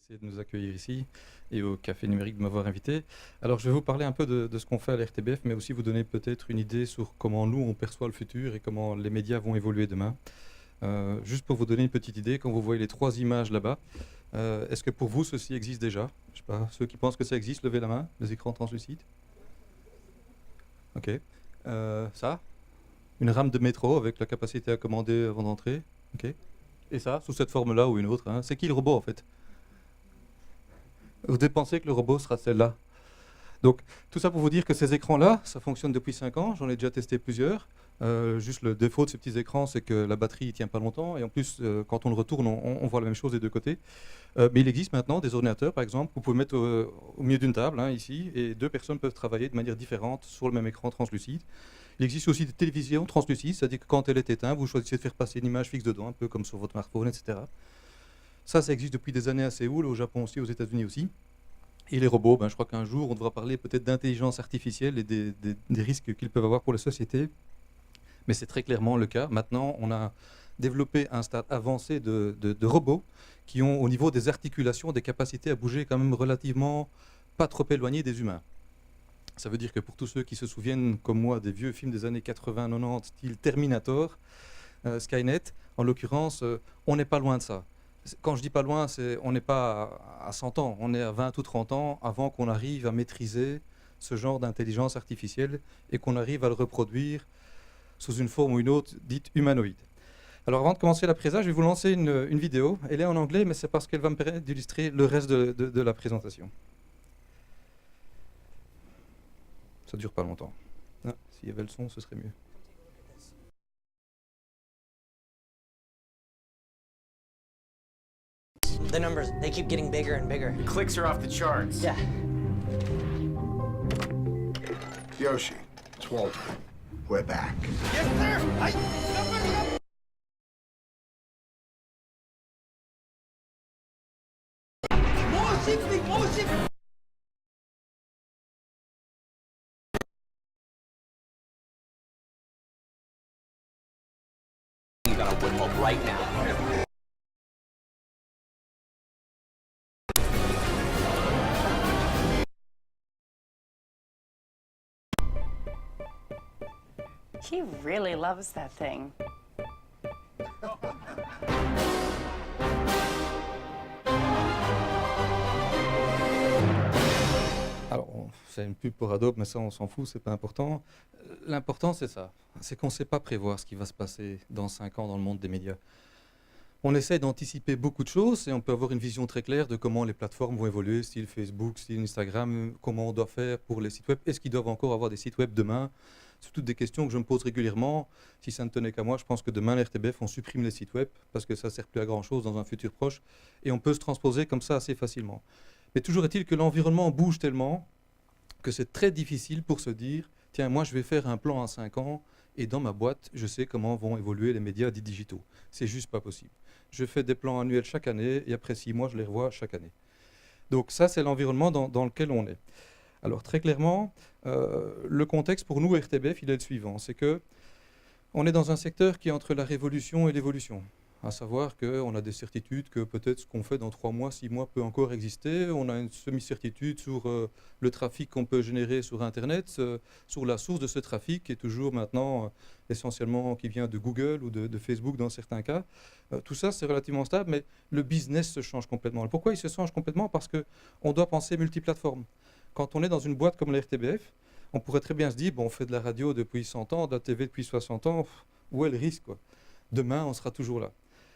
C'est de nous accueillir ici et au Café Numérique de m'avoir invité. Alors, je vais vous parler un peu de ce qu'on fait à l'RTBF, mais aussi vous donner peut-être une idée sur comment nous, on perçoit le futur et comment les médias vont évoluer demain. Juste pour vous donner une petite idée, quand vous voyez les trois images là-bas, est-ce que pour vous, ceci existe déjà? Je sais pas, ceux qui pensent que ça existe, levez la main, les écrans translucides. Ok. Ça, une rame de métro avec la capacité à commander avant d'entrer. Ok. Et ça, sous cette forme-là ou une autre, hein. C'est qui le robot en fait? Vous pensez que le robot sera celle-là. Donc, tout ça pour vous dire que ces écrans-là, ça fonctionne depuis 5 ans. J'en ai déjà testé plusieurs. Juste le défaut de ces petits écrans, c'est que la batterie ne tient pas longtemps. Et en plus, quand on le retourne, on voit la même chose des deux côtés. Mais il existe maintenant des ordinateurs, par exemple, que vous pouvez mettre au milieu d'une table, hein, ici, et deux personnes peuvent travailler de manière différente sur le même écran translucide. Il existe aussi des télévisions translucides, c'est-à-dire que quand elle est éteinte, vous choisissez de faire passer une image fixe dedans, un peu comme sur votre smartphone, etc. Ça existe depuis des années à Séoul, au Japon aussi, aux États-Unis aussi. Et les robots, je crois qu'un jour, on devra parler peut-être d'intelligence artificielle et des risques qu'ils peuvent avoir pour la société. Mais c'est très clairement le cas. Maintenant, on a développé un stade avancé de robots qui ont, au niveau des articulations, des capacités à bouger quand même relativement pas trop éloignées des humains. Ça veut dire que pour tous ceux qui se souviennent, comme moi, des vieux films des années 80-90, style Terminator, Skynet, en l'occurrence, on n'est pas loin de ça. Quand je dis pas loin, on n'est pas à 100 ans, on est à 20 ou 30 ans avant qu'on arrive à maîtriser ce genre d'intelligence artificielle et qu'on arrive à le reproduire sous une forme ou une autre dite humanoïde. Alors avant de commencer la présa, je vais vous lancer une vidéo. Elle est en anglais, mais c'est parce qu'elle va me permettre d'illustrer le reste de la présentation. Ça dure pas longtemps. Ah, s'il y avait le son, ce serait mieux. The numbers, they keep getting bigger and bigger. The clicks are off the charts. Yeah. Yoshi, it's Walter. We're back. Yes, sir! You gotta whip up right now. He really loves that thing. Alors, c'est une pub pour Adobe, mais ça, on s'en fout, c'est pas important. L'important, c'est ça. C'est qu'on ne sait pas prévoir ce qui va se passer dans 5 ans dans le monde des médias. On essaie d'anticiper beaucoup de choses et on peut avoir une vision très claire de comment les plateformes vont évoluer, style Facebook, style Instagram, comment on doit faire pour les sites web. Est-ce qu'ils doivent encore avoir des sites web demain? C'est toutes des questions que je me pose régulièrement. Si ça ne tenait qu'à moi, je pense que demain, l'RTBF, on supprime les sites web parce que ça ne sert plus à grand-chose dans un futur proche et on peut se transposer comme ça assez facilement. Mais toujours est-il que l'environnement bouge tellement que c'est très difficile pour se dire « Tiens, moi, je vais faire un plan à 5 ans et dans ma boîte, je sais comment vont évoluer les médias dits digitaux. » C'est juste pas possible. Je fais des plans annuels chaque année et après 6 mois, je les revois chaque année. Donc ça, c'est l'environnement dans lequel on est. Alors très clairement, le contexte pour nous, RTBF, il est le suivant. C'est que on est dans un secteur qui est entre la révolution et l'évolution. À savoir qu'on a des certitudes que peut-être ce qu'on fait dans 3 mois, 6 mois peut encore exister. On a une semi-certitude sur le trafic qu'on peut générer sur Internet, sur la source de ce trafic qui est toujours maintenant essentiellement qui vient de Google ou de Facebook dans certains cas. Tout ça, c'est relativement stable, mais le business se change complètement. Pourquoi il se change complètement? Parce qu'on doit penser multiplateforme. Quand on est dans une boîte comme la RTBF, on pourrait très bien se dire, bon, on fait de la radio depuis 100 ans, de la TV depuis 60 ans, où est le risque, quoi? Demain, on sera toujours là.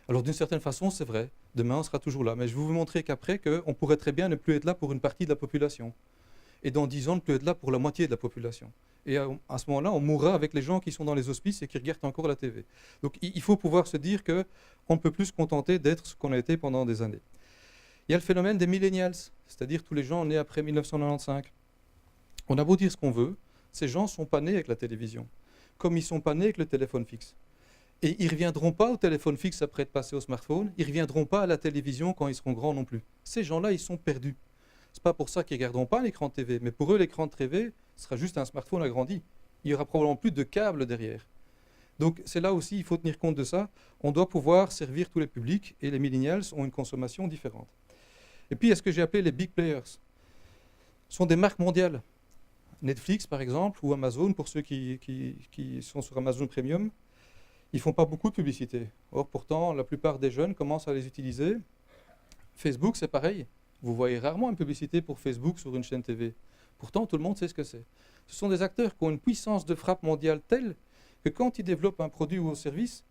Alors d'une certaine façon, c'est vrai, demain on sera toujours là. Mais je vais vous montrer qu'après, on pourrait très bien ne plus être là pour une partie de la population. Et dans 10 ans, ne plus être là pour la moitié de la population. Et à ce moment-là, on mourra avec les gens qui sont dans les hospices et qui regardent encore la TV. Donc il faut pouvoir se dire qu'on ne peut plus se contenter d'être ce qu'on a été pendant des années. Il y a le phénomène des millennials, c'est-à-dire tous les gens nés après 1995. On a beau dire ce qu'on veut, ces gens ne sont pas nés avec la télévision, comme ils ne sont pas nés avec le téléphone fixe. Et ils ne reviendront pas au téléphone fixe après être passés au smartphone, ils ne reviendront pas à la télévision quand ils seront grands non plus. Ces gens-là, ils sont perdus. Ce n'est pas pour ça qu'ils ne regarderont pas l'écran de TV, mais pour eux, l'écran de TV sera juste un smartphone agrandi. Il n'y aura probablement plus de câbles derrière. Donc c'est là aussi, il faut tenir compte de ça. On doit pouvoir servir tous les publics et les millennials ont une consommation différente. Et puis, il y a ce que j'ai appelé les big players. Ce sont des marques mondiales. Netflix, par exemple, ou Amazon, pour ceux qui sont sur Amazon Premium, ils ne font pas beaucoup de publicité. Or, pourtant, la plupart des jeunes commencent à les utiliser. Facebook, c'est pareil. Vous voyez rarement une publicité pour Facebook sur une chaîne TV. Pourtant, tout le monde sait ce que c'est. Ce sont des acteurs qui ont une puissance de frappe mondiale telle que quand ils développent un produit ou un service,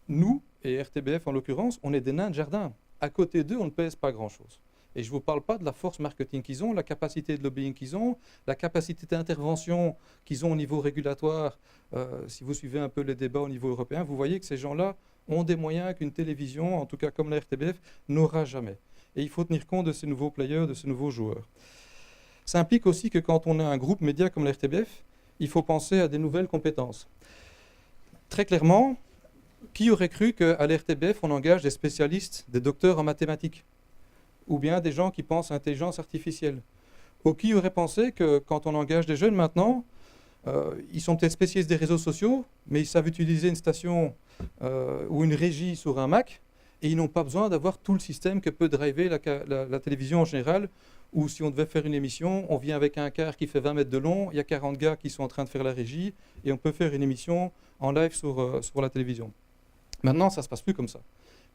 nous, et RTBF en l'occurrence, on est des nains de jardin. À côté d'eux, on ne pèse pas grand-chose. Et je ne vous parle pas de la force marketing qu'ils ont, la capacité de lobbying qu'ils ont, la capacité d'intervention qu'ils ont au niveau régulatoire. Si vous suivez un peu les débats au niveau européen, vous voyez que ces gens-là ont des moyens qu'une télévision, en tout cas comme la RTBF, n'aura jamais. Et il faut tenir compte de ces nouveaux players, de ces nouveaux joueurs. Ça implique aussi que quand on a un groupe média comme la RTBF, il faut penser à des nouvelles compétences. Très clairement, qui aurait cru qu'à la RTBF, on engage des spécialistes, des docteurs en mathématiques, ou bien des gens qui pensent à l'intelligence artificielle? Ou qui aurait pensé que quand on engage des jeunes maintenant, ils sont peut-être spécialistes des réseaux sociaux, mais ils savent utiliser une station ou une régie sur un Mac, et ils n'ont pas besoin d'avoir tout le système que peut driver la télévision en général, ou si on devait faire une émission, on vient avec un car qui fait 20 mètres de long, il y a 40 gars qui sont en train de faire la régie, et on peut faire une émission en live sur la télévision. Maintenant, ça ne se passe plus comme ça.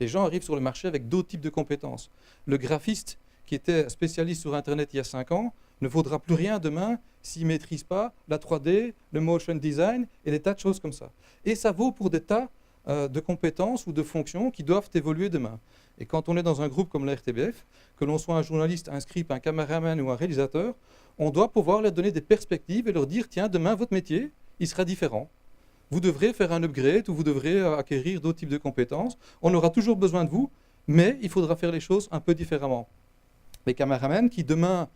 Les gens arrivent sur le marché avec d'autres types de compétences. Le graphiste qui était spécialiste sur Internet il y a 5 ans ne vaudra plus rien demain s'il ne maîtrise pas la 3D, le motion design et des tas de choses comme ça. Et ça vaut pour des tas de compétences ou de fonctions qui doivent évoluer demain. Et quand on est dans un groupe comme la RTBF, que l'on soit un journaliste, un script, un caméraman ou un réalisateur, on doit pouvoir leur donner des perspectives et leur dire, tiens, demain, votre métier, il sera différent. Vous devrez faire un upgrade ou vous devrez acquérir d'autres types de compétences. On aura toujours besoin de vous, mais il faudra faire les choses un peu différemment. Les caméramans qui demain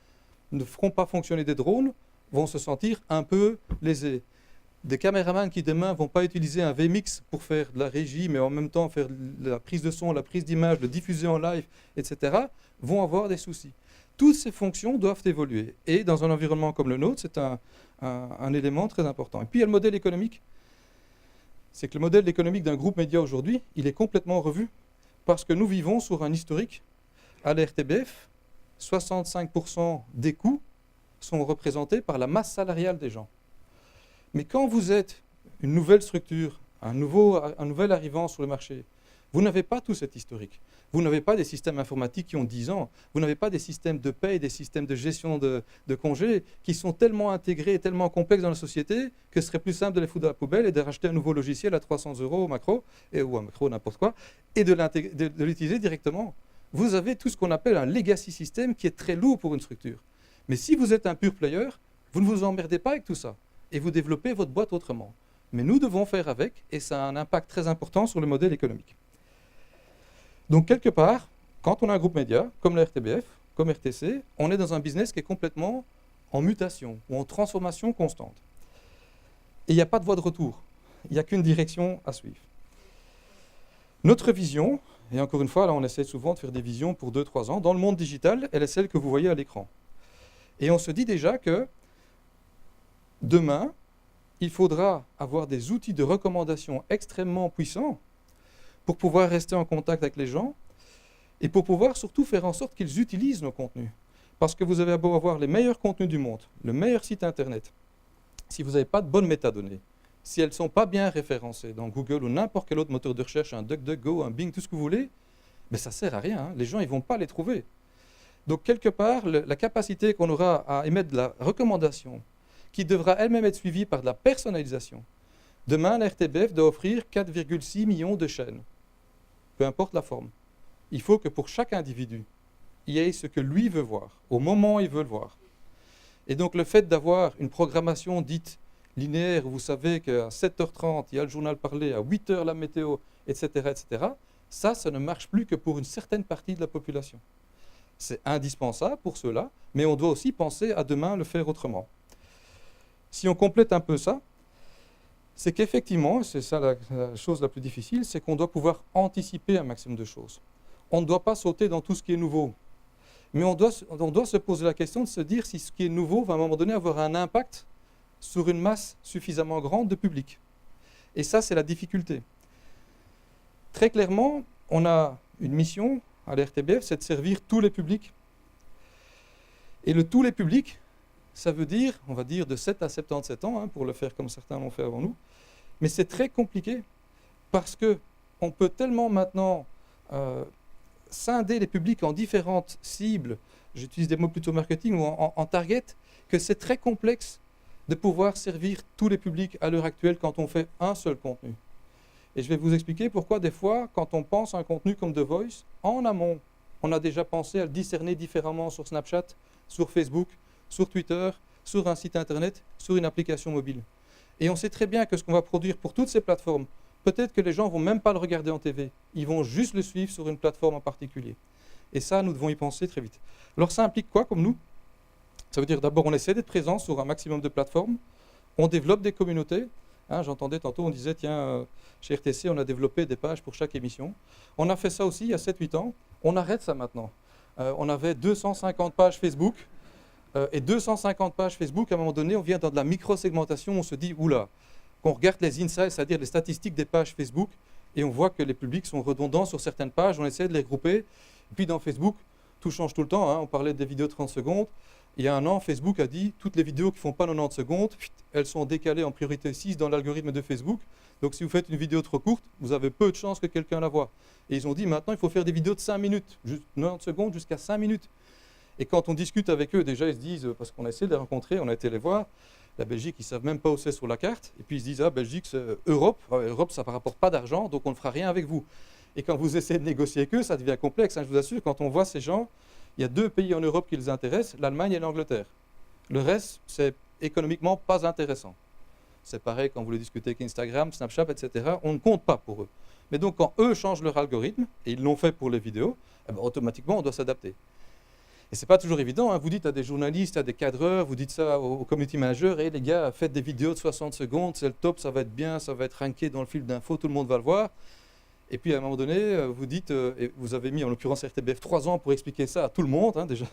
ne feront pas fonctionner des drones vont se sentir un peu lésés. Des caméramans qui demain ne vont pas utiliser un VMix pour faire de la régie, mais en même temps faire la prise de son, la prise d'image, le diffuser en live, etc., vont avoir des soucis. Toutes ces fonctions doivent évoluer. Et dans un environnement comme le nôtre, c'est un élément très important. Et puis il y a le modèle économique. C'est que le modèle économique d'un groupe média aujourd'hui, il est complètement revu parce que nous vivons sur un historique. À la RTBF, 65% des coûts sont représentés par la masse salariale des gens. Mais quand vous êtes une nouvelle structure, un nouvel arrivant sur le marché, vous n'avez pas tout cet historique. Vous n'avez pas des systèmes informatiques qui ont 10 ans. Vous n'avez pas des systèmes de paie, des systèmes de gestion de congés qui sont tellement intégrés et tellement complexes dans la société que ce serait plus simple de les foutre à la poubelle et de racheter un nouveau logiciel à 300 € au macro, ou un macro n'importe quoi, et de l'utiliser directement. Vous avez tout ce qu'on appelle un legacy system qui est très lourd pour une structure. Mais si vous êtes un pure player, vous ne vous emmerdez pas avec tout ça et vous développez votre boîte autrement. Mais nous devons faire avec et ça a un impact très important sur le modèle économique. Donc, quelque part, quand on a un groupe média, comme la RTBF, comme RTC, on est dans un business qui est complètement en mutation ou en transformation constante. Et il n'y a pas de voie de retour. Il n'y a qu'une direction à suivre. Notre vision, et encore une fois, là, on essaie souvent de faire des visions pour 2-3 ans, dans le monde digital, elle est celle que vous voyez à l'écran. Et on se dit déjà que demain, il faudra avoir des outils de recommandation extrêmement puissants pour pouvoir rester en contact avec les gens et pour pouvoir surtout faire en sorte qu'ils utilisent nos contenus. Parce que vous avez beau avoir les meilleurs contenus du monde, le meilleur site internet, si vous n'avez pas de bonnes métadonnées, si elles ne sont pas bien référencées dans Google ou n'importe quel autre moteur de recherche, un DuckDuckGo, un Bing, tout ce que vous voulez, mais ça ne sert à rien, hein. Les gens ne vont pas les trouver. Donc quelque part, la capacité qu'on aura à émettre de la recommandation, qui devra elle-même être suivie par de la personnalisation. Demain, la RTBF doit offrir 4,6 millions de chaînes. Peu importe la forme. Il faut que pour chaque individu, il y ait ce que lui veut voir, au moment où il veut le voir. Et donc le fait d'avoir une programmation dite linéaire, où vous savez qu'à 7h30, il y a le journal parlé, à 8h la météo, etc., ça ne marche plus que pour une certaine partie de la population. C'est indispensable pour ceux-là, mais on doit aussi penser à demain le faire autrement. Si on complète un peu ça, c'est qu'effectivement, c'est ça la chose la plus difficile, c'est qu'on doit pouvoir anticiper un maximum de choses. On ne doit pas sauter dans tout ce qui est nouveau. Mais on doit se poser la question de se dire si ce qui est nouveau va à un moment donné avoir un impact sur une masse suffisamment grande de public. Et ça, c'est la difficulté. Très clairement, on a une mission à la RTBF, c'est de servir tous les publics Et le tous les publics, ça veut dire, on va dire, de 7 à 77 ans, hein, pour le faire comme certains l'ont fait avant nous. Mais c'est très compliqué parce qu'on peut tellement maintenant scinder les publics en différentes cibles, j'utilise des mots plutôt marketing, ou en target, que c'est très complexe de pouvoir servir tous les publics à l'heure actuelle quand on fait un seul contenu. Et je vais vous expliquer pourquoi des fois, quand on pense à un contenu comme The Voice, en amont, on a déjà pensé à le discerner différemment sur Snapchat, sur Facebook, sur Twitter, sur un site internet, sur une application mobile. Et on sait très bien que ce qu'on va produire pour toutes ces plateformes, peut-être que les gens ne vont même pas le regarder en TV, ils vont juste le suivre sur une plateforme en particulier. Et ça, nous devons y penser très vite. Alors ça implique quoi comme nous? Ça veut dire d'abord on essaie d'être présent sur un maximum de plateformes, on développe des communautés. Hein, j'entendais tantôt, on disait, tiens, chez RTC, on a développé des pages pour chaque émission. On a fait ça aussi il y a 7-8 ans. On arrête ça maintenant. On avait 250 pages Facebook. Et 250 pages Facebook, à un moment donné, on vient dans de la micro-segmentation. On se dit, oula, qu'on regarde les insights, c'est-à-dire les statistiques des pages Facebook, et on voit que les publics sont redondants sur certaines pages. On essaie de les regrouper. Et puis dans Facebook, tout change tout le temps. Hein. On parlait des vidéos de 30 secondes. Il y a un an, Facebook a dit toutes les vidéos qui ne font pas 90 secondes, elles sont décalées en priorité 6 dans l'algorithme de Facebook. Donc si vous faites une vidéo trop courte, vous avez peu de chances que quelqu'un la voie. Et ils ont dit maintenant il faut faire des vidéos de 5 minutes, juste 90 secondes jusqu'à 5 minutes. Et quand on discute avec eux, déjà ils se disent, parce qu'on a essayé de les rencontrer, on a été les voir, la Belgique, ils ne savent même pas où c'est sur la carte. Et puis ils se disent, ah Belgique, c'est Europe, Europe ça ne rapporte pas d'argent, donc on ne fera rien avec vous. Et quand vous essayez de négocier avec eux, ça devient complexe. Hein, je vous assure, quand on voit ces gens, il y a 2 pays en Europe qui les intéressent, l'Allemagne et l'Angleterre. Le reste, c'est économiquement pas intéressant. C'est pareil quand vous voulez discuter avec Instagram, Snapchat, etc. On ne compte pas pour eux. Mais donc quand eux changent leur algorithme, et ils l'ont fait pour les vidéos, eh ben, automatiquement on doit s'adapter. Et c'est pas toujours évident, hein. Vous dites à des journalistes, à des cadreurs, vous dites ça aux community managers, et les gars, faites des vidéos de 60 secondes, c'est le top, ça va être bien, ça va être ranké dans le fil d'infos, tout le monde va le voir. Et puis à un moment donné, vous dites, et vous avez mis en l'occurrence RTBF 3 ans pour expliquer ça à tout le monde, hein, déjà.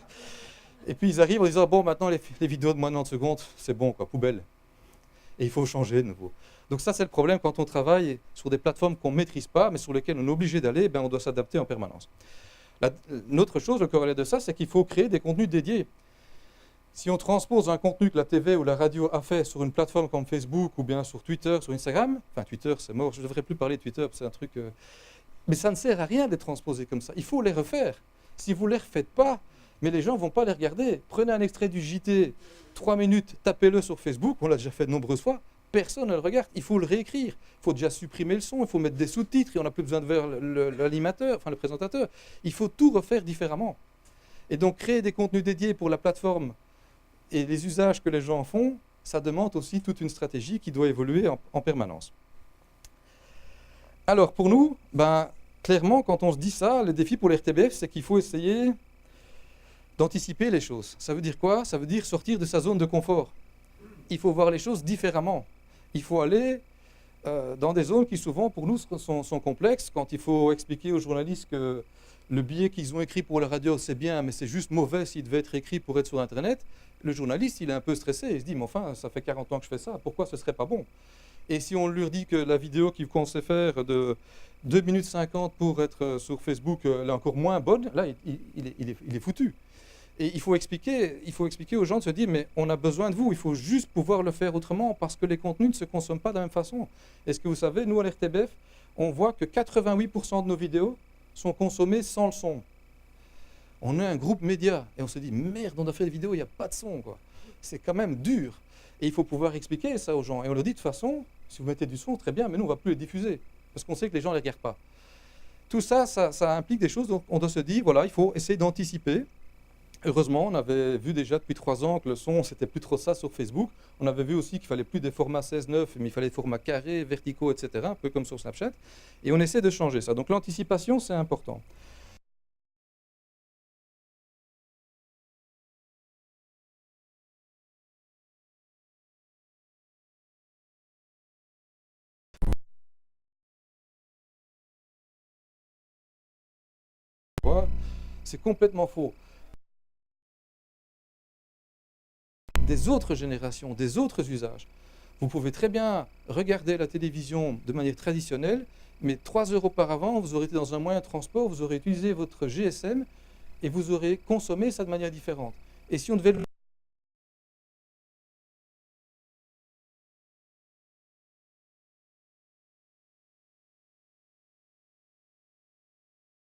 Et puis ils arrivent en disant, bon maintenant les vidéos de moins de 90 secondes, c'est bon, quoi, poubelle. Et il faut changer de nouveau. Donc ça c'est le problème quand on travaille sur des plateformes qu'on ne maîtrise pas, mais sur lesquelles on est obligé d'aller, ben, on doit s'adapter en permanence. Une autre chose, le corollaire de ça, c'est qu'il faut créer des contenus dédiés. Si on transpose un contenu que la TV ou la radio a fait sur une plateforme comme Facebook ou bien sur Twitter, sur Instagram, enfin Twitter c'est mort, je ne devrais plus parler de Twitter, c'est un truc... Mais ça ne sert à rien d'être transposé comme ça, il faut les refaire. Si vous ne les refaites pas, mais les gens ne vont pas les regarder. Prenez un extrait du JT, 3 minutes, tapez-le sur Facebook, on l'a déjà fait de nombreuses fois, personne ne le regarde, il faut le réécrire. Il faut déjà supprimer le son, il faut mettre des sous-titres, et on n'a plus besoin de voir l'animateur, enfin le présentateur. Il faut tout refaire différemment. Et donc créer des contenus dédiés pour la plateforme et les usages que les gens en font, ça demande aussi toute une stratégie qui doit évoluer en permanence. Alors pour nous, ben, clairement, quand on se dit ça, le défi pour les RTBF, c'est qu'il faut essayer d'anticiper les choses. Ça veut dire quoi? Ça veut dire sortir de sa zone de confort. Il faut voir les choses différemment. Il faut aller dans des zones qui souvent pour nous sont complexes. Quand il faut expliquer aux journalistes que le billet qu'ils ont écrit pour la radio c'est bien, mais c'est juste mauvais s'il devait être écrit pour être sur Internet, le journaliste il est un peu stressé. Il se dit mais enfin ça fait 40 ans que je fais ça, pourquoi ce serait pas bon? Et si on lui dit que la vidéo qu'on sait faire de 2 minutes 50 pour être sur Facebook elle est encore moins bonne, là il est foutu. Et il faut expliquer aux gens de se dire mais on a besoin de vous, il faut juste pouvoir le faire autrement parce que les contenus ne se consomment pas de la même façon. Est-ce que vous savez, nous à l'RTBF, on voit que 88% de nos vidéos sont consommées sans le son. On est un groupe média et on se dit merde, on a fait des vidéos, il n'y a pas de son, quoi. C'est quand même dur. Et il faut pouvoir expliquer ça aux gens. Et on leur dit de toute façon, si vous mettez du son, très bien, mais nous on ne va plus les diffuser parce qu'on sait que les gens ne les regardent pas. Tout ça, ça implique des choses dont on doit se dire, voilà, il faut essayer d'anticiper. Heureusement, on avait vu déjà depuis 3 ans que le son, c'était plus trop ça sur Facebook. On avait vu aussi qu'il fallait plus des formats 16:9, mais il fallait des formats carrés, verticaux, etc., un peu comme sur Snapchat. Et on essaie de changer ça. Donc l'anticipation, c'est important. C'est complètement faux. Des autres générations, des autres usages. Vous pouvez très bien regarder la télévision de manière traditionnelle, mais 3 heures auparavant, vous aurez été dans un moyen de transport, vous aurez utilisé votre GSM et vous aurez consommé ça de manière différente. Et si on devait le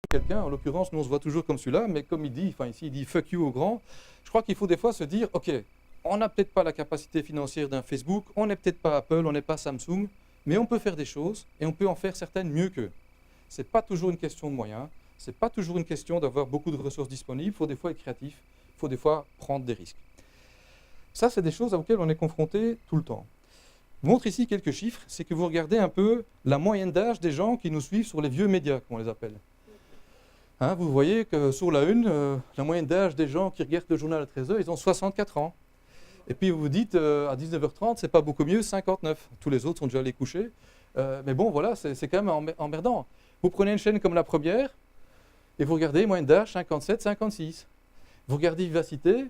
quelqu'un, en l'occurrence, nous on se voit toujours comme celui-là, mais comme il dit, enfin ici il dit fuck you au grand, je crois qu'il faut des fois se dire, ok, on n'a peut-être pas la capacité financière d'un Facebook, on n'est peut-être pas Apple, on n'est pas Samsung, mais on peut faire des choses et on peut en faire certaines mieux qu'eux. Ce n'est pas toujours une question de moyens, ce n'est pas toujours une question d'avoir beaucoup de ressources disponibles, il faut des fois être créatif, il faut des fois prendre des risques. Ça, c'est des choses auxquelles on est confronté tout le temps. Je vous montre ici quelques chiffres, c'est que vous regardez un peu la moyenne d'âge des gens qui nous suivent sur les vieux médias, comme on les appelle. Hein, vous voyez que sur la une, la moyenne d'âge des gens qui regardent le journal à 13h, ils ont 64 ans. Et puis vous vous dites, à 19h30, c'est pas beaucoup mieux, 59. Tous les autres sont déjà allés coucher. Mais bon, voilà, c'est quand même emmerdant. Vous prenez une chaîne comme La Première, et vous regardez, moyenne d'âge, 57, 56. Vous regardez Vivacité,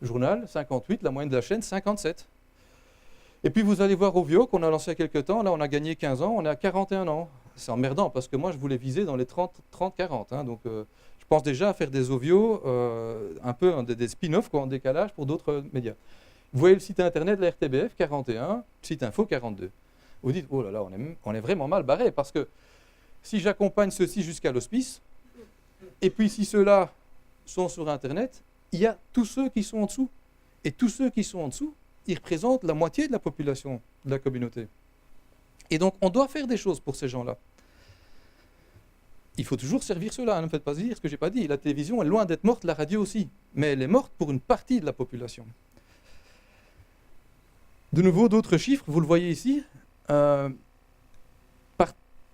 journal, 58, la moyenne de la chaîne, 57. Et puis vous allez voir Ovio, qu'on a lancé il y a quelques temps, là on a gagné 15 ans, on est à 41 ans. C'est emmerdant, parce que moi je voulais viser dans les 30-40. Hein, donc je pense déjà à faire des Ovio, un peu des spin-offs en décalage pour d'autres médias. Vous voyez le site internet de la RTBF, 41, site info, 42. Vous dites, oh là là, on est vraiment mal barré, parce que si j'accompagne ceux-ci jusqu'à l'hospice, et puis si ceux-là sont sur internet, il y a tous ceux qui sont en dessous. Et tous ceux qui sont en dessous, ils représentent la moitié de la population de la communauté. Et donc, on doit faire des choses pour ces gens-là. Il faut toujours servir ceux-là, ne me faites pas dire ce que je n'ai pas dit. La télévision est loin d'être morte, la radio aussi. Mais elle est morte pour une partie de la population. De nouveau, d'autres chiffres, vous le voyez ici. Par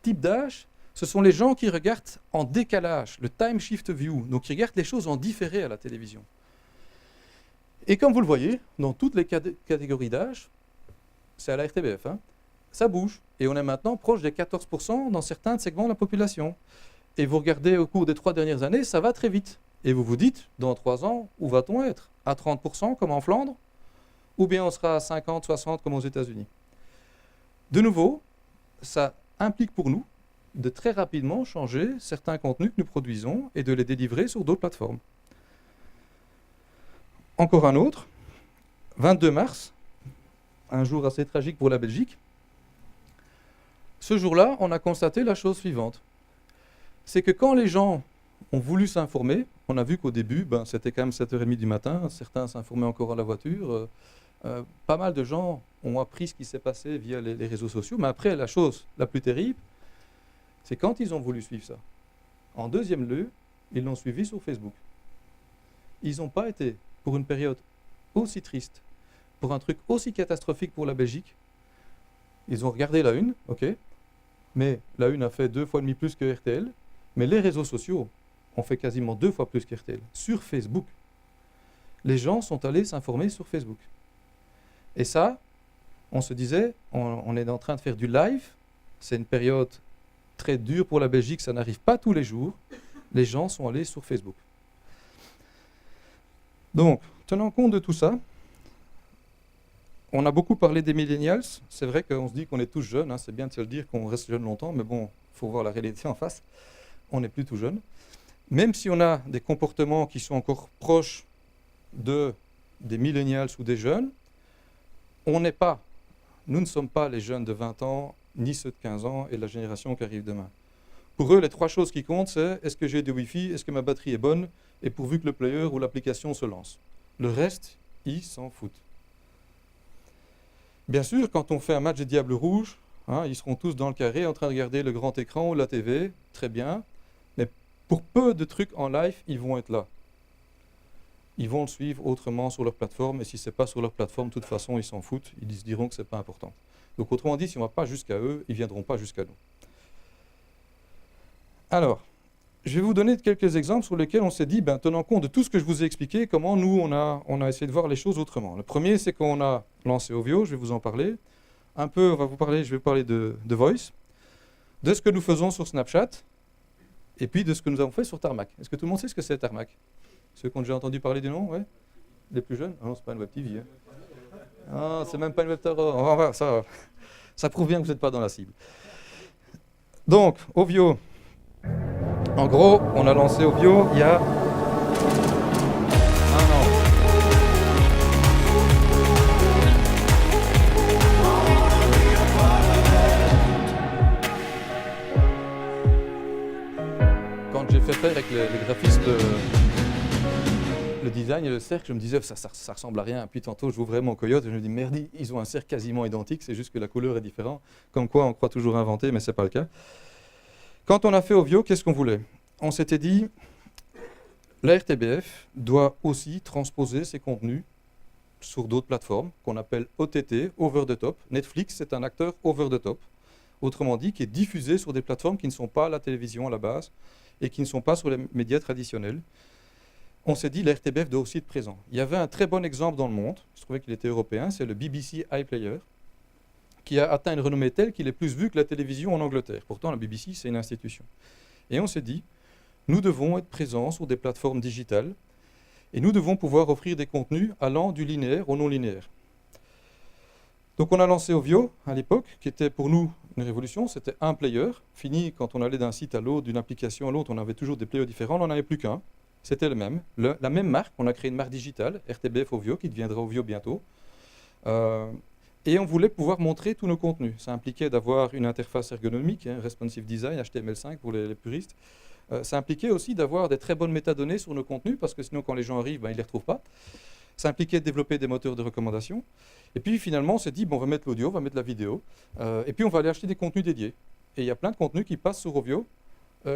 type d'âge, ce sont les gens qui regardent en décalage, le time shift view, donc qui regardent les choses en différé à la télévision. Et comme vous le voyez, dans toutes les catégories d'âge, c'est à la RTBF, hein, ça bouge. Et on est maintenant proche des 14% dans certains segments de la population. Et vous regardez au cours des 3 dernières années, ça va très vite. Et vous vous dites, dans 3 ans, où va-t-on être? À 30% comme en Flandre? Ou bien on sera à 50, 60 comme aux États-Unis? De nouveau, ça implique pour nous de très rapidement changer certains contenus que nous produisons et de les délivrer sur d'autres plateformes. Encore un autre, 22 mars, un jour assez tragique pour la Belgique. Ce jour-là, on a constaté la chose suivante. C'est que quand les gens ont voulu s'informer, on a vu qu'au début, c'était quand même 7h30 du matin, certains s'informaient encore à la voiture, pas mal de gens ont appris ce qui s'est passé via les réseaux sociaux, mais après, la chose la plus terrible, c'est quand ils ont voulu suivre ça. En deuxième lieu, ils l'ont suivi sur Facebook. Ils n'ont pas été, pour une période aussi triste, pour un truc aussi catastrophique pour la Belgique, ils ont regardé la une, ok, mais la une a fait 2 fois et demi plus que RTL, mais les réseaux sociaux ont fait quasiment 2 fois plus que RTL, sur Facebook. Les gens sont allés s'informer sur Facebook. Et ça, on se disait, on est en train de faire du live, c'est une période très dure pour la Belgique, ça n'arrive pas tous les jours, les gens sont allés sur Facebook. Donc, tenant compte de tout ça, on a beaucoup parlé des millennials. C'est vrai qu'on se dit qu'on est tous jeunes, hein, c'est bien de se le dire qu'on reste jeune longtemps, mais bon, il faut voir la réalité en face. On n'est plus tout jeune. Même si on a des comportements qui sont encore proches des millennials ou des jeunes, nous ne sommes pas les jeunes de 20 ans, ni ceux de 15 ans et la génération qui arrive demain. Pour eux, les 3 choses qui comptent, c'est est-ce que j'ai du Wi-Fi, est-ce que ma batterie est bonne, et pourvu que le player ou l'application se lance. Le reste, ils s'en foutent. Bien sûr, quand on fait un match de Diable Rouge, hein, ils seront tous dans le carré en train de regarder le grand écran ou la TV, très bien, mais pour peu de trucs en live, ils vont être là. Ils vont le suivre autrement sur leur plateforme, et si ce n'est pas sur leur plateforme, de toute façon, ils s'en foutent, ils se diront que ce n'est pas important. Donc autrement dit, si on ne va pas jusqu'à eux, ils ne viendront pas jusqu'à nous. Alors, je vais vous donner quelques exemples sur lesquels on s'est dit, tenant compte de tout ce que je vous ai expliqué, comment nous, on a essayé de voir les choses autrement. Le premier, c'est qu'on a lancé Ovio, je vais vous en parler. Un peu, je vais parler de Voice, de ce que nous faisons sur Snapchat, et puis de ce que nous avons fait sur Tarmac. Est-ce que tout le monde sait ce que c'est Tarmac? Ceux qui ont déjà entendu parler du nom, ouais? Les plus jeunes? Ah non, c'est pas une web TV. Hein. Ah, c'est même pas une web TV. Ça prouve bien que vous n'êtes pas dans la cible. Donc, Ovio. En gros, on a lancé Ovio il y a 1 an. design et le cercle, je me disais ça ressemble à rien. Puis tantôt j'ouvrais mon Coyote et je me dis merde, ils ont un cercle quasiment identique, c'est juste que la couleur est différente. Comme quoi on croit toujours inventer, mais c'est pas le cas. Quand on a fait Ovio, qu'est-ce qu'on voulait? On s'était dit la RTBF doit aussi transposer ses contenus sur d'autres plateformes qu'on appelle OTT, over the top. Netflix, c'est un acteur over the top. Autrement dit, qui est diffusé sur des plateformes qui ne sont pas la télévision à la base et qui ne sont pas sur les médias traditionnels. On s'est dit, la RTBF doit aussi être présent. Il y avait un très bon exemple dans le monde, je trouvais qu'il était européen, c'est le BBC iPlayer, qui a atteint une renommée telle qu'il est plus vu que la télévision en Angleterre. Pourtant, la BBC, c'est une institution. Et on s'est dit, nous devons être présents sur des plateformes digitales et nous devons pouvoir offrir des contenus allant du linéaire au non linéaire. Donc on a lancé Ovio à l'époque, qui était pour nous une révolution. C'était un player. Fini, quand on allait d'un site à l'autre, d'une application à l'autre, on avait toujours des players différents. On n'en avait plus qu'un. C'était le même. La même marque. On a créé une marque digitale, RTBF Ovio, qui deviendra Ovio bientôt. Et on voulait pouvoir montrer tous nos contenus. Ça impliquait d'avoir une interface ergonomique, responsive design, HTML5 pour les puristes. Ça impliquait aussi d'avoir des très bonnes métadonnées sur nos contenus, parce que sinon, quand les gens arrivent, ils ne les retrouvent pas. Ça impliquait de développer des moteurs de recommandation. Et puis finalement, on s'est dit, bon, on va mettre l'audio, on va mettre la vidéo, et puis on va aller acheter des contenus dédiés. Et il y a plein de contenus qui passent sur Ovio,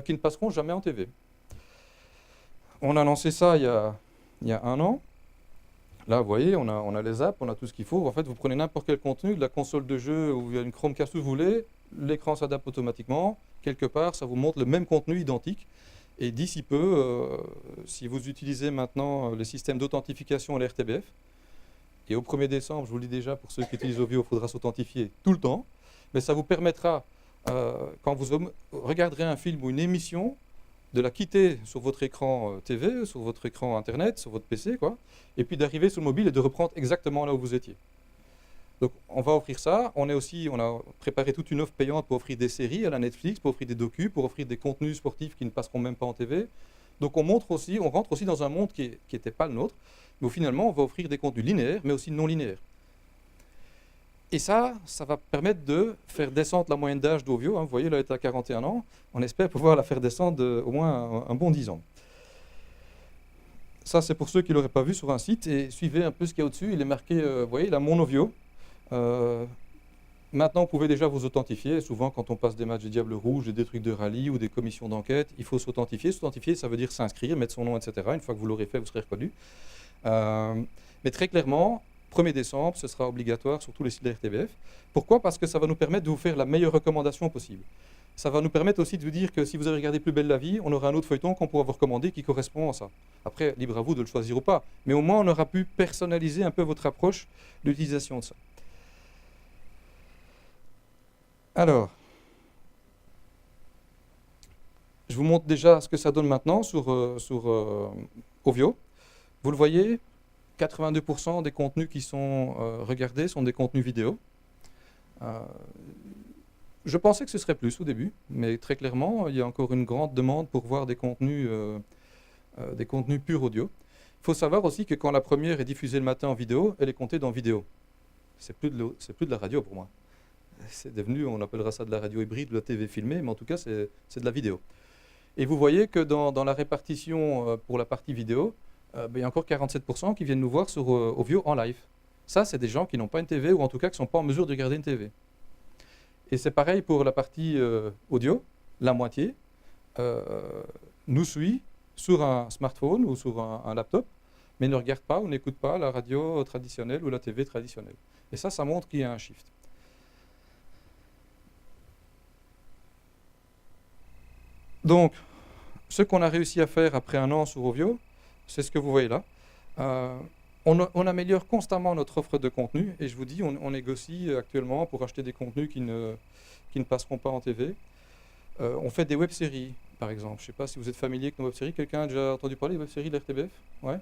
qui ne passeront jamais en TV. On a lancé ça il y a 1 an. Là, vous voyez, on a les apps, on a tout ce qu'il faut. En fait, vous prenez n'importe quel contenu, de la console de jeu ou il y a une Chromecast où vous voulez, l'écran s'adapte automatiquement. Quelque part, ça vous montre le même contenu identique. Et d'ici peu, si vous utilisez maintenant les systèmes d'authentification à la RTBF, et au 1er décembre, je vous le dis déjà, pour ceux qui utilisent Ovio, il faudra s'authentifier tout le temps, mais ça vous permettra, quand vous regarderez un film ou une émission, de la quitter sur votre écran TV, sur votre écran Internet, sur votre PC, quoi, et puis d'arriver sur le mobile et de reprendre exactement là où vous étiez. Donc on va offrir ça. On a préparé toute une offre payante pour offrir des séries à la Netflix, pour offrir des docus, pour offrir des contenus sportifs qui ne passeront même pas en TV. Donc on rentre aussi dans un monde qui n'était pas le nôtre, mais où finalement on va offrir des contenus linéaires, mais aussi non linéaires. Et ça va permettre de faire descendre la moyenne d'âge d'Ovio. Vous voyez, là, elle est à 41 ans. On espère pouvoir la faire descendre au moins un bon 10 ans. Ça, c'est pour ceux qui ne l'auraient pas vu sur un site. Et suivez un peu ce qu'il y a au-dessus. Il est marqué, vous voyez, là, mon Ovio. Maintenant, vous pouvez déjà vous authentifier. Souvent, quand on passe des matchs de Diable Rouge, des trucs de rallye ou des commissions d'enquête, il faut s'authentifier. S'authentifier, ça veut dire s'inscrire, mettre son nom, etc. Une fois que vous l'aurez fait, vous serez reconnu. Mais très clairement, 1er décembre, ce sera obligatoire sur tous les sites de la RTBF. Pourquoi? Parce que ça va nous permettre de vous faire la meilleure recommandation possible. Ça va nous permettre aussi de vous dire que si vous avez regardé Plus belle la vie, on aura un autre feuilleton qu'on pourra vous recommander qui correspond à ça. Après, libre à vous de le choisir ou pas. Mais au moins, on aura pu personnaliser un peu votre approche d'utilisation de ça. Alors, je vous montre déjà ce que ça donne maintenant sur Ovio. Vous le voyez, 82% des contenus qui sont regardés sont des contenus vidéo. Je pensais que ce serait plus au début, mais très clairement, il y a encore une grande demande pour voir des contenus purs audio. Il faut savoir aussi que quand la première est diffusée le matin en vidéo, elle est comptée dans vidéo. C'est plus de la radio pour moi. C'est devenu, on appellera ça de la radio hybride, de la TV filmée, mais en tout cas, c'est de la vidéo. Et vous voyez que dans la répartition pour la partie vidéo, il y a encore 47% qui viennent nous voir sur Ovio en live. Ça, c'est des gens qui n'ont pas une TV ou en tout cas qui ne sont pas en mesure de regarder une TV. Et c'est pareil pour la partie audio. La moitié nous suit sur un smartphone ou sur un laptop, mais ne regarde pas ou n'écoute pas la radio traditionnelle ou la TV traditionnelle. Et ça montre qu'il y a un shift. Donc, ce qu'on a réussi à faire après 1 an sur Ovio, c'est ce que vous voyez là. On améliore constamment notre offre de contenu et je vous dis, on négocie actuellement pour acheter des contenus qui ne passeront pas en TV. On fait des web-séries, par exemple. Je ne sais pas si vous êtes familier avec nos web-séries. Quelqu'un a déjà entendu parler des web-séries de l'RTBF? Ouais.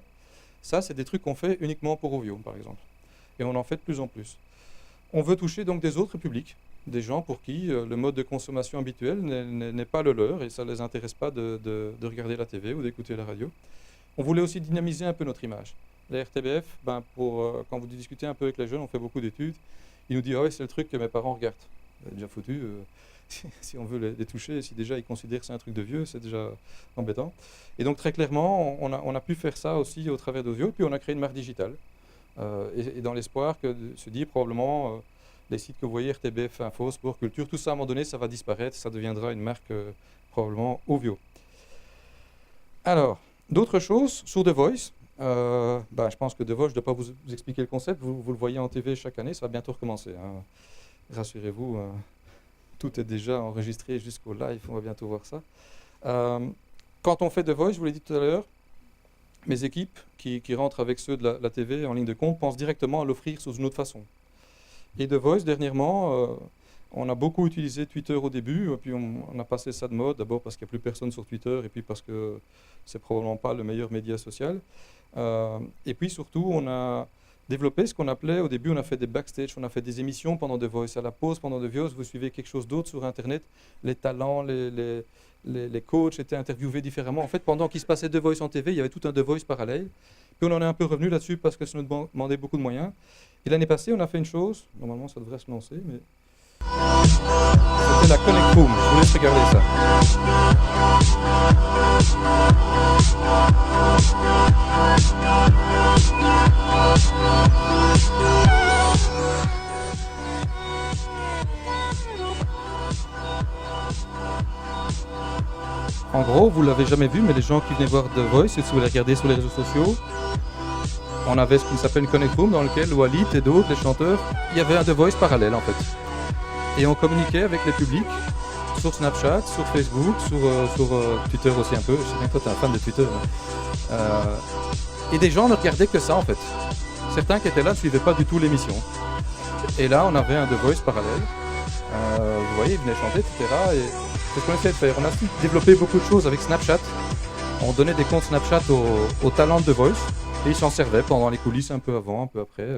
Ça, c'est des trucs qu'on fait uniquement pour Ovio, par exemple. Et on en fait de plus en plus. On veut toucher donc des autres publics, des gens pour qui le mode de consommation habituel n'est pas le leur et ça ne les intéresse pas de regarder la TV ou d'écouter la radio. On voulait aussi dynamiser un peu notre image. La RTBF, quand vous discutez un peu avec les jeunes, on fait beaucoup d'études, ils nous disent « Ah ouais, c'est le truc que mes parents regardent ». déjà foutu. Si on veut les toucher, si déjà ils considèrent que c'est un truc de vieux, c'est déjà embêtant. Et donc très clairement, on a pu faire ça aussi au travers d'Ozio, puis on a créé une marque digitale. Et dans l'espoir que se dit probablement les sites que vous voyez, RTBF, Info, Sport, Culture, tout ça à un moment donné, ça va disparaître, ça deviendra une marque probablement Ovio. Alors, d'autres choses sur The Voice. Je pense que The Voice, je ne dois pas vous expliquer le concept, vous le voyez en TV chaque année, ça va bientôt recommencer. Hein. Rassurez-vous, tout est déjà enregistré jusqu'au live, on va bientôt voir ça. Quand on fait The Voice, je vous l'ai dit tout à l'heure, mes équipes qui rentrent avec ceux de la TV en ligne de compte pensent directement à l'offrir sous une autre façon. Et The Voice, dernièrement, on a beaucoup utilisé Twitter au début, puis on a passé ça de mode, d'abord parce qu'il n'y a plus personne sur Twitter, et puis parce que c'est probablement pas le meilleur média social. Et puis surtout, on a développé ce qu'on appelait, au début on a fait des backstage, on a fait des émissions pendant The Voice. À la pause pendant The Voice, vous suivez quelque chose d'autre sur Internet, les talents, les coachs étaient interviewés différemment. En fait, pendant qu'il se passait The Voice en TV, il y avait tout un The Voice parallèle. Puis on en est un peu revenu là-dessus parce que ça nous demandait beaucoup de moyens. Et l'année passée, on a fait une chose, normalement ça devrait se lancer, mais c'était la Connect Room. Je vous laisse regarder ça. En gros, vous l'avez jamais vu, mais les gens qui venaient voir The Voice, si vous les regardez sur les réseaux sociaux, on avait ce qu'on s'appelle une Connect Room dans lequel Walid et d'autres, les chanteurs, il y avait un The Voice parallèle en fait. Et on communiquait avec les publics sur Snapchat, sur Facebook, sur Twitter aussi un peu. Je sais bien que toi tu es un fan de Twitter. Et des gens ne regardaient que ça en fait. Certains qui étaient là ne suivaient pas du tout l'émission. Et là on avait un The Voice parallèle. Vous voyez, ils venaient chanter, etc. Et c'est ce qu'on essaie de faire. On a aussi développé beaucoup de choses avec Snapchat. On donnait des comptes Snapchat aux talents de The Voice. Et ils s'en servaient pendant les coulisses, un peu avant, un peu après.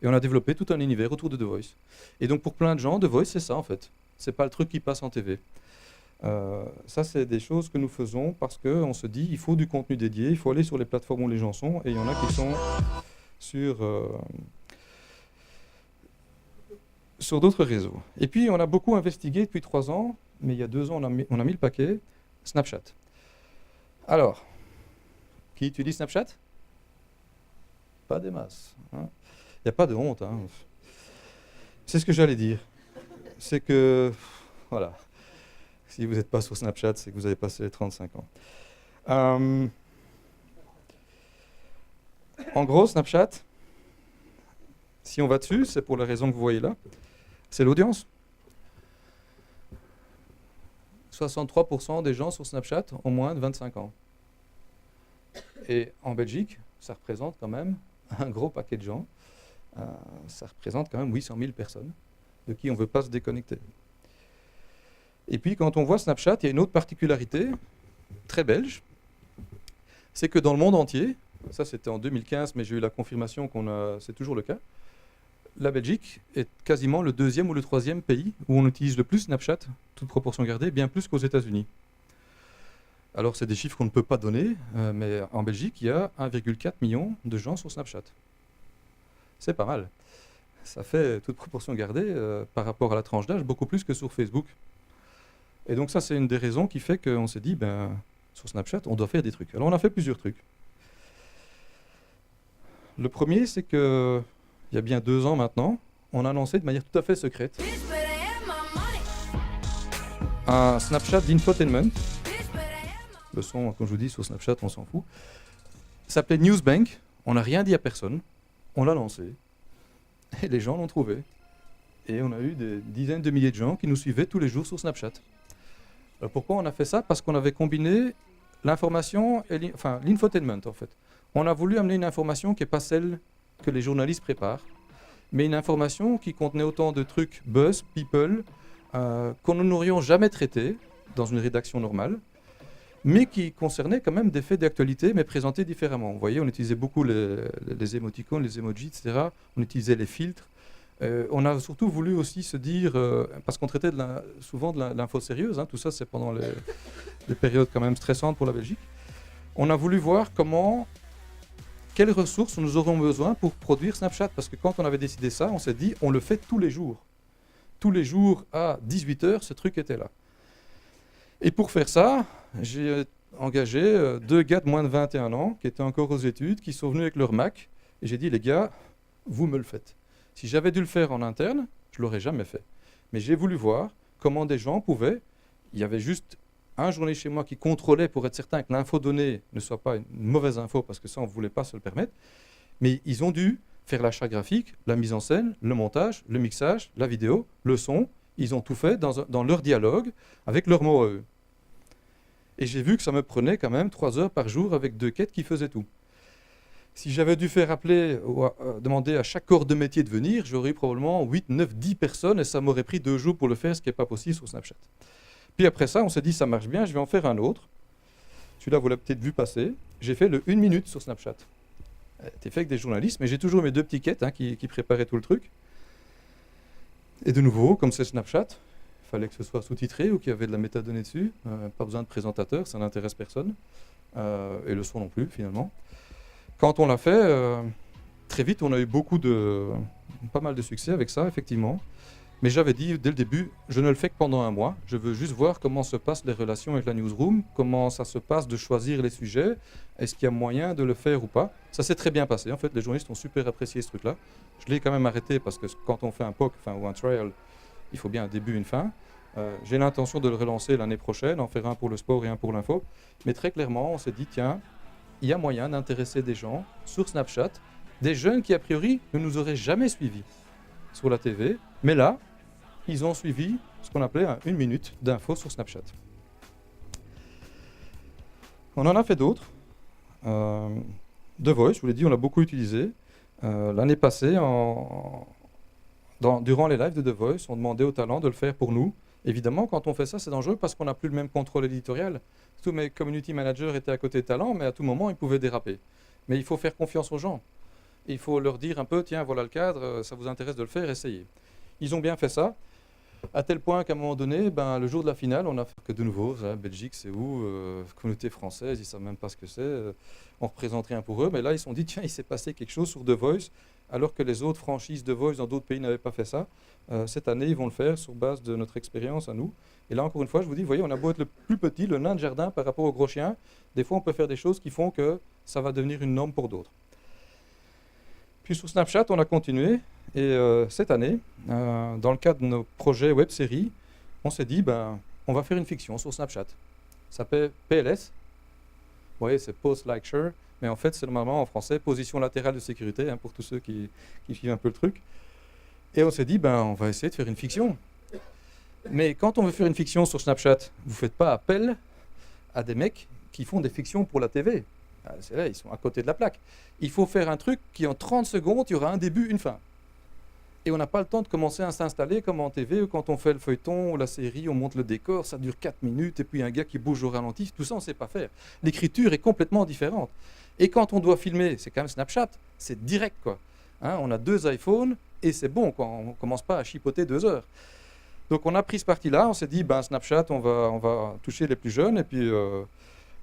Et on a développé tout un univers autour de The Voice. Et donc pour plein de gens, The Voice, c'est ça en fait. C'est pas le truc qui passe en TV. Ça, c'est des choses que nous faisons parce qu'on se dit il faut du contenu dédié, il faut aller sur les plateformes où les gens sont. Et il y en a qui sont sur d'autres réseaux. Et puis on a beaucoup investigué depuis 3 ans, mais il y a 2 ans, on a mis le paquet, Snapchat. Alors, qui utilise Snapchat ? Pas des masses. Il n'y a pas de honte. Hein. C'est ce que j'allais dire. C'est que, voilà, si vous n'êtes pas sur Snapchat, c'est que vous avez passé les 35 ans. En gros, Snapchat, si on va dessus, c'est pour la raison que vous voyez là, c'est l'audience. 63% des gens sur Snapchat ont moins de 25 ans. Et en Belgique, ça représente quand même un gros paquet de gens. Ça représente quand même 800 000 personnes de qui on ne veut pas se déconnecter. Et puis quand on voit Snapchat, il y a une autre particularité très belge, c'est que dans le monde entier, ça c'était en 2015, mais j'ai eu la confirmation c'est toujours le cas, la Belgique est quasiment le 2e ou le 3e pays où on utilise le plus Snapchat, toute proportion gardée, bien plus qu'aux États-Unis. Alors c'est des chiffres qu'on ne peut pas donner, mais en Belgique, il y a 1,4 million de gens sur Snapchat. C'est pas mal. Ça fait, toute proportion gardée, par rapport à la tranche d'âge, beaucoup plus que sur Facebook. Et donc ça, c'est une des raisons qui fait qu'on s'est dit, sur Snapchat, on doit faire des trucs. Alors on a fait plusieurs trucs. Le premier, c'est que, il y a bien 2 ans maintenant, on a annoncé de manière tout à fait secrète un Snapchat d'infotainment. Le son, comme je vous dis, sur Snapchat, on s'en fout. Ça s'appelait Newsbank. On n'a rien dit à personne. On l'a lancé. Et les gens l'ont trouvé. Et on a eu des dizaines de milliers de gens qui nous suivaient tous les jours sur Snapchat. Alors pourquoi on a fait ça ? Parce qu'on avait combiné l'information et l'infotainment, en fait. On a voulu amener une information qui n'est pas celle que les journalistes préparent, mais une information qui contenait autant de trucs buzz, people, qu'on n'aurions jamais traités dans une rédaction normale, mais qui concernait quand même des faits d'actualité, mais présentés différemment. Vous voyez, on utilisait beaucoup les émoticônes, les emojis, etc. On utilisait les filtres. On a surtout voulu aussi se dire, parce qu'on traitait souvent de l'info sérieuse, tout ça c'est pendant les périodes quand même stressantes pour la Belgique, on a voulu voir quelles ressources nous aurions besoin pour produire Snapchat, parce que quand on avait décidé ça, on s'est dit, on le fait tous les jours. tous les jours à 18h, ce truc était là. Et pour faire ça, j'ai engagé 2 gars de moins de 21 ans qui étaient encore aux études, qui sont venus avec leur Mac. Et j'ai dit, les gars, vous me le faites. Si j'avais dû le faire en interne, je ne l'aurais jamais fait. Mais j'ai voulu voir comment des gens pouvaient. Il y avait juste un journaliste chez moi qui contrôlait pour être certain que l'info donnée ne soit pas une mauvaise info, parce que ça, on ne voulait pas se le permettre. Mais ils ont dû faire l'achat graphique, la mise en scène, le montage, le mixage, la vidéo, le son. Ils ont tout fait dans leur dialogue, avec leurs mots à eux. Et j'ai vu que ça me prenait quand même 3 heures par jour avec 2 quêtes qui faisaient tout. Si j'avais dû faire appeler ou demander à chaque corps de métier de venir, j'aurais eu probablement 8, 9, 10 personnes et ça m'aurait pris 2 jours pour le faire, ce qui n'est pas possible sur Snapchat. Puis après ça, on s'est dit, ça marche bien, je vais en faire un autre. Celui-là, vous l'avez peut-être vu passer. J'ai fait le 1 minute sur Snapchat. C'était fait avec des journalistes, mais j'ai toujours mes 2 petits quêtes qui préparaient tout le truc. Et de nouveau, comme c'est Snapchat, il fallait que ce soit sous-titré ou qu'il y avait de la métadonnée dessus. Pas besoin de présentateur, ça n'intéresse personne. Et le son non plus, finalement. Quand on l'a fait, très vite, on a eu pas mal de succès avec ça, effectivement. Mais j'avais dit dès le début, je ne le fais que pendant 1 mois. Je veux juste voir comment se passent les relations avec la newsroom, comment ça se passe de choisir les sujets, est-ce qu'il y a moyen de le faire ou pas. Ça s'est très bien passé. En fait, les journalistes ont super apprécié ce truc-là. Je l'ai quand même arrêté parce que quand on fait un POC ou un trial, il faut bien un début, une fin. J'ai l'intention de le relancer l'année prochaine, en faire un pour le sport et un pour l'info. Mais très clairement, on s'est dit, tiens, il y a moyen d'intéresser des gens sur Snapchat, des jeunes qui, a priori, ne nous auraient jamais suivis sur la TV. Mais là, ils ont suivi ce qu'on appelait 1 minute d'info sur Snapchat. On en a fait d'autres. The Voice, je vous l'ai dit, on l'a beaucoup utilisé. L'année passée, durant les lives de The Voice, on demandait aux talents de le faire pour nous. Évidemment, quand on fait ça, c'est dangereux parce qu'on n'a plus le même contrôle éditorial. Tous mes community managers étaient à côté de talents, mais à tout moment, ils pouvaient déraper. Mais il faut faire confiance aux gens. Il faut leur dire un peu, tiens, voilà le cadre, ça vous intéresse de le faire, essayez. Ils ont bien fait ça, à tel point qu'à un moment donné, le jour de la finale, on a fait que de nouveau, Belgique, c'est où, communauté française, ils ne savent même pas ce que c'est, on représente rien pour eux, mais là, ils se sont dit, tiens, il s'est passé quelque chose sur The Voice, alors que les autres franchises The Voice dans d'autres pays n'avaient pas fait ça. Cette année, ils vont le faire sur base de notre expérience à nous. Et là, encore une fois, je vous dis, vous voyez, on a beau être le plus petit, le nain de jardin par rapport au gros chien, des fois, on peut faire des choses qui font que ça va devenir une norme pour d'autres. Puis sur Snapchat, on a continué. Et cette année, dans le cadre de nos projets web-séries, on s'est dit, on va faire une fiction sur Snapchat. Ça s'appelle PLS. Vous voyez, c'est Post Like Share. Mais en fait, c'est normalement en français, position latérale de sécurité, pour tous ceux qui suivent un peu le truc. Et on s'est dit, on va essayer de faire une fiction. Mais quand on veut faire une fiction sur Snapchat, vous ne faites pas appel à des mecs qui font des fictions pour la TV. C'est là, ils sont à côté de la plaque. Il faut faire un truc qui, en 30 secondes, il y aura un début, une fin. Et on n'a pas le temps de commencer à s'installer comme en TV, ou quand on fait le feuilleton ou la série, on monte le décor, ça dure 4 minutes, et puis un gars qui bouge au ralenti, tout ça, on ne sait pas faire. L'écriture est complètement différente. Et quand on doit filmer, c'est quand même Snapchat, c'est direct, quoi. On a 2 iPhones, et c'est bon, quoi. On ne commence pas à chipoter 2 heures. Donc on a pris ce parti-là, on s'est dit, Snapchat, on va toucher les plus jeunes, et puis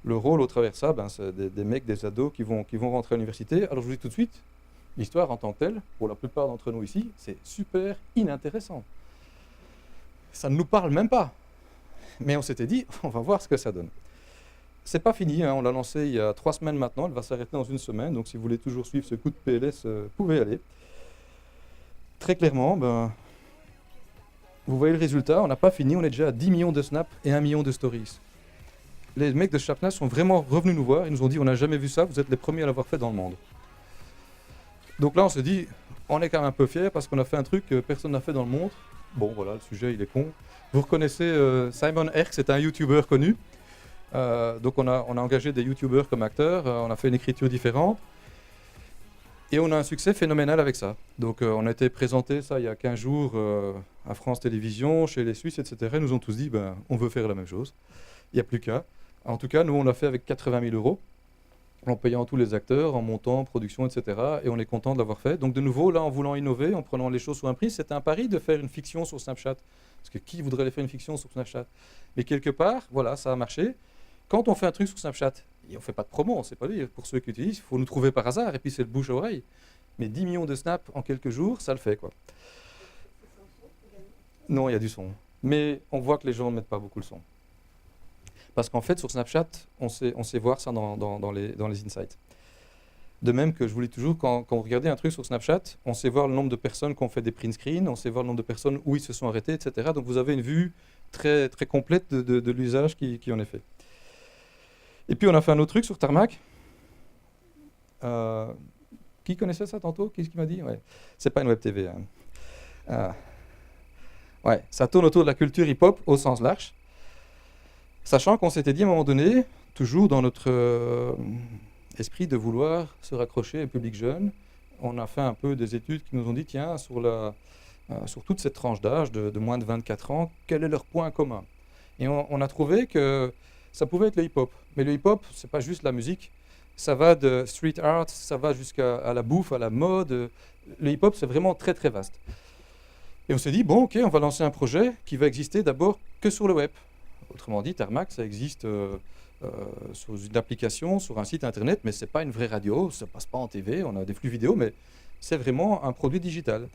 le rôle au travers de ça, c'est des mecs, des ados qui vont rentrer à l'université. Alors je vous dis tout de suite, l'histoire en tant que telle, pour la plupart d'entre nous ici, c'est super inintéressant. Ça ne nous parle même pas. Mais on s'était dit, on va voir ce que ça donne. C'est pas fini, on l'a lancé il y a 3 semaines maintenant, elle va s'arrêter dans 1 semaine, donc si vous voulez toujours suivre ce coup de PLS, vous pouvez y aller. Très clairement, vous voyez le résultat, on n'a pas fini, on est déjà à 10 millions de snaps et 1 million de stories. Les mecs de Sharpness sont vraiment revenus nous voir, ils nous ont dit, on n'a jamais vu ça, vous êtes les premiers à l'avoir fait dans le monde. Donc là, on se dit, on est quand même un peu fiers parce qu'on a fait un truc que personne n'a fait dans le monde. Bon, voilà, le sujet, il est con. Vous reconnaissez Simon Herc, c'est un YouTuber connu. Donc on a engagé des YouTubers comme acteurs, on a fait une écriture différente. Et on a un succès phénoménal avec ça. Donc on a été présenté ça il y a 15 jours à France Télévisions, chez les Suisses, etc. Ils nous ont tous dit, on veut faire la même chose. Il n'y a plus qu'à. En tout cas, nous, on l'a fait avec 80 000 €. En payant tous les acteurs, en montant, production, etc. Et on est content de l'avoir fait. Donc de nouveau, là, en voulant innover, en prenant les choses sous un prix, c'était un pari de faire une fiction sur Snapchat. Parce que qui voudrait aller faire une fiction sur Snapchat? Mais quelque part, voilà, ça a marché. Quand on fait un truc sur Snapchat, et on ne fait pas de promo, on ne sait pas dire. Pour ceux qui utilisent, il faut nous trouver par hasard, et puis c'est le bouche à oreille. Mais 10 millions de snaps en quelques jours, ça le fait, quoi. Non, il y a du son. Mais on voit que les gens ne mettent pas beaucoup le son. Parce qu'en fait, sur Snapchat, on sait voir ça dans les insights. De même que je vous dis toujours, quand vous regardez un truc sur Snapchat, on sait voir le nombre de personnes qui ont fait des print screens, on sait voir le nombre de personnes où ils se sont arrêtés, etc. Donc vous avez une vue très, très complète de l'usage qui en est fait. Et puis on a fait un autre truc sur Tarmac. Qui connaissait ça tantôt? Qu'est-ce qu'il m'a dit? Ouais. C'est pas une web TV. Hein. Ouais, ça tourne autour de la culture hip-hop au sens large. Sachant qu'on s'était dit à un moment donné, toujours dans notre esprit de vouloir se raccrocher à un public jeune, on a fait un peu des études qui nous ont dit, tiens, sur toute cette tranche d'âge de moins de 24 ans, quel est leur point commun? Et on a trouvé que ça pouvait être le hip-hop. Mais le hip-hop, c'est pas juste la musique, ça va de street art, ça va jusqu'à la bouffe, à la mode. Le hip-hop, c'est vraiment très très vaste. Et on s'est dit, bon, ok, on va lancer un projet qui va exister d'abord que sur le web. Autrement dit, Tarmac, ça existe sur une application, sur un site internet, mais ce n'est pas une vraie radio, ça ne passe pas en TV, on a des flux vidéo, mais c'est vraiment un produit digital.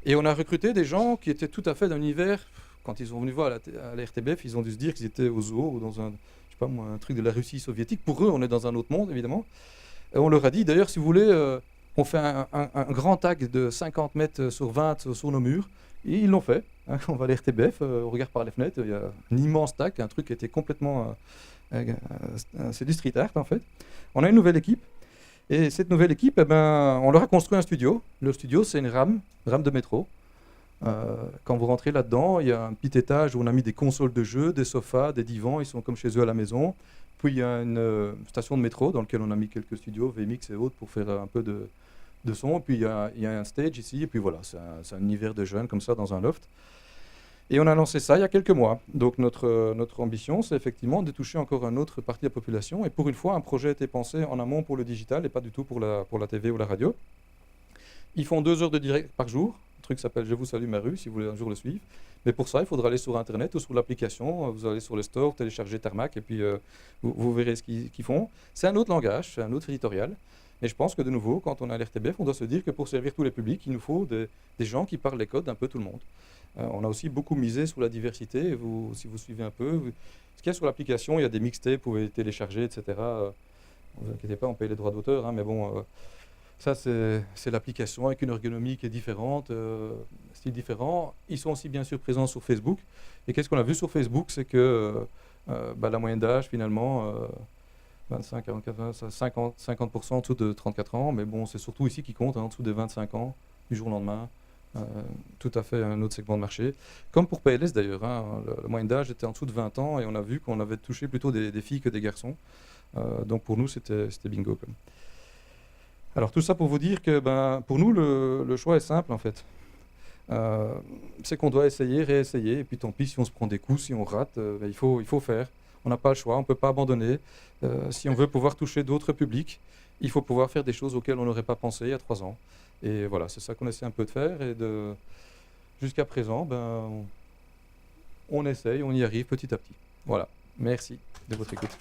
Et on a recruté des gens qui étaient tout à fait d'un univers. Quand ils sont venus voir à la RTBF, ils ont dû se dire qu'ils étaient au zoo ou dans un truc de la Russie soviétique. Pour eux, on est dans un autre monde, évidemment. Et on leur a dit, d'ailleurs, si vous voulez, on fait un grand tag de 50 mètres sur 20 sur nos murs. Et ils l'ont fait. Hein, on va à la RTBF, on regarde par les fenêtres, il y a un immense tag, un truc qui était complètement... c'est du street art, en fait. On a une nouvelle équipe. Et cette nouvelle équipe, on leur a construit un studio. Le studio, c'est une rame de métro. Quand vous rentrez là-dedans, il y a un petit étage où on a mis des consoles de jeux, des sofas, des divans, ils sont comme chez eux à la maison. Puis il y a une station de métro dans laquelle on a mis quelques studios, VMix et autres, pour faire un peu de son. Puis il y a un stage ici, et puis voilà, c'est un univers de jeunes comme ça dans un loft. Et on a lancé ça il y a quelques mois. Donc notre ambition, c'est effectivement de toucher encore une autre partie de la population. Et pour une fois, un projet a été pensé en amont pour le digital et pas du tout pour la TV ou la radio. Ils font 2 heures de direct par jour. Un truc qui s'appelle Je vous salue ma rue, si vous voulez un jour le suivre. Mais pour ça, il faudra aller sur Internet ou sur l'application. Vous allez sur le store, télécharger Tarmac et puis vous verrez ce qu'ils font. C'est un autre langage, c'est un autre éditorial. Mais je pense que de nouveau, quand on a l'RTBF, on doit se dire que pour servir tous les publics, il nous faut des gens qui parlent les codes d'un peu tout le monde. On a aussi beaucoup misé sur la diversité. Et si vous suivez un peu, ce qu'il y a sur l'application, il y a des mixtapes, vous pouvez télécharger, etc. Ne vous inquiétez pas, on paye les droits d'auteur, hein, mais bon, ça c'est l'application avec une ergonomie qui est différente, style différent. Ils sont aussi bien sûr présents sur Facebook. Et qu'est-ce qu'on a vu sur Facebook, c'est que la moyenne d'âge finalement... 25, 44, 50% en dessous de 34 ans, mais bon, c'est surtout ici qui compte, hein, en dessous des 25 ans, du jour au lendemain. Tout à fait un autre segment de marché. Comme pour PLS d'ailleurs, hein, la moyenne d'âge était en dessous de 20 ans et on a vu qu'on avait touché plutôt des filles que des garçons. Donc pour nous, c'était bingo. Quoi. Alors tout ça pour vous dire que pour nous, le choix est simple en fait. C'est qu'on doit essayer, réessayer, et puis tant pis si on se prend des coups, si on rate, il faut faire. On n'a pas le choix, on ne peut pas abandonner. Si on veut pouvoir toucher d'autres publics, il faut pouvoir faire des choses auxquelles on n'aurait pas pensé il y a 3 ans. Et voilà, c'est ça qu'on essaie un peu de faire. Et jusqu'à présent, on essaye, on y arrive petit à petit. Voilà, merci de votre écoute.